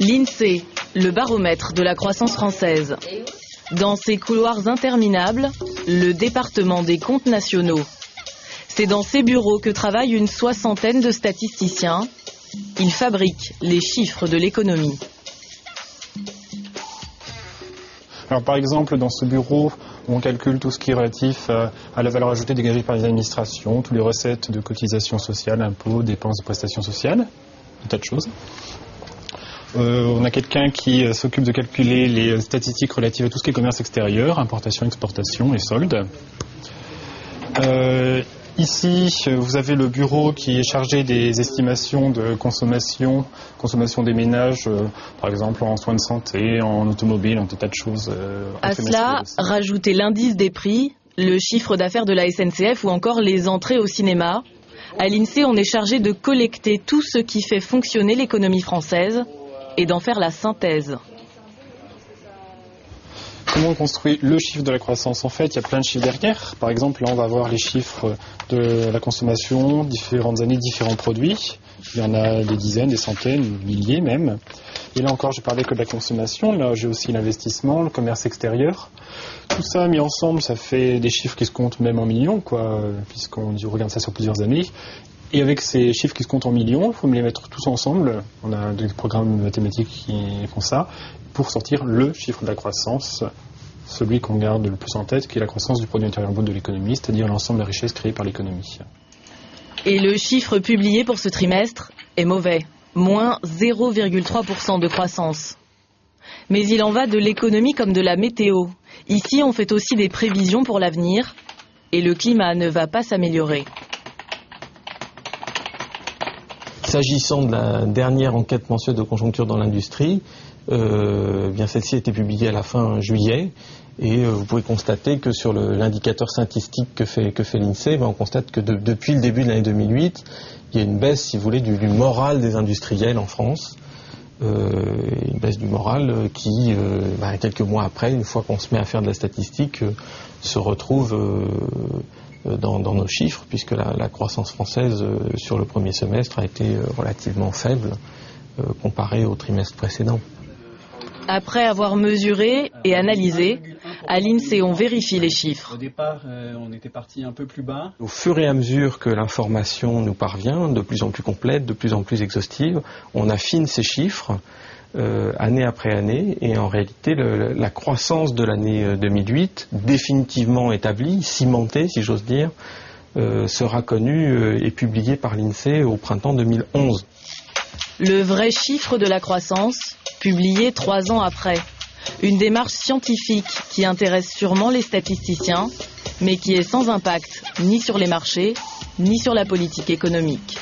L'INSEE, le baromètre de la croissance française. Dans ces couloirs interminables, le département des comptes nationaux. C'est dans ces bureaux que travaillent une soixantaine de statisticiens. Ils fabriquent les chiffres de l'économie. Alors par exemple, dans ce bureau, on calcule tout ce qui est relatif à la valeur ajoutée dégagée par les administrations, toutes les recettes de cotisations sociales, impôts, dépenses de prestations sociales, un tas de choses. On a quelqu'un qui s'occupe de calculer les statistiques relatives à tout ce qui est commerce extérieur, importation, exportation et soldes. Ici, vous avez le bureau qui est chargé des estimations de consommation des ménages, par exemple en soins de santé, en automobile, en tout tas de choses. À cela, rajoutez l'indice des prix, le chiffre d'affaires de la SNCF ou encore les entrées au cinéma. À l'INSEE, on est chargé de collecter tout ce qui fait fonctionner l'économie française et d'en faire la synthèse. Comment on construit le chiffre de la croissance? En fait, il y a plein de chiffres derrière. Par exemple, là, on va voir les chiffres de la consommation, différentes années, différents produits. Il y en a des dizaines, des centaines, des milliers même. Et là encore, je parlais que de la consommation. Là, j'ai aussi l'investissement, le commerce extérieur. Tout ça mis ensemble, ça fait des chiffres qui se comptent même en millions, puisqu'on regarde ça sur plusieurs années. Et avec ces chiffres qui se comptent en millions, il faut les mettre tous ensemble. On a des programmes mathématiques qui font ça pour sortir le chiffre de la croissance, celui qu'on garde le plus en tête, qui est la croissance du produit intérieur brut de l'économie, c'est-à-dire l'ensemble de la richesse créée par l'économie. Et le chiffre publié pour ce trimestre est mauvais, moins 0,3% de croissance. Mais il en va de l'économie comme de la météo. Ici, on fait aussi des prévisions pour l'avenir, et le climat ne va pas s'améliorer. S'agissant de la dernière enquête mensuelle de conjoncture dans l'industrie, celle-ci a été publiée à la fin juillet et vous pouvez constater que sur l'indicateur statistique que fait l'INSEE, on constate que depuis le début de l'année 2008, il y a une baisse, si vous voulez, du moral des industriels en France. Une baisse du moral qui, quelques mois après, une fois qu'on se met à faire de la statistique, se retrouve dans nos chiffres, puisque la croissance française sur le premier semestre a été relativement faible comparée au trimestre précédent. Après avoir mesuré et analysé, à l'INSEE, on vérifie les chiffres. Au départ, on était parti un peu plus bas. Au fur et à mesure que l'information nous parvient, de plus en plus complète, de plus en plus exhaustive, on affine ces chiffres année après année, et en réalité, la croissance de l'année 2008, définitivement établie, cimentée, si j'ose dire, sera connue et publiée par l'INSEE au printemps 2011. Le vrai chiffre de la croissance, publié 3 ans après. Une démarche scientifique qui intéresse sûrement les statisticiens, mais qui est sans impact ni sur les marchés, ni sur la politique économique.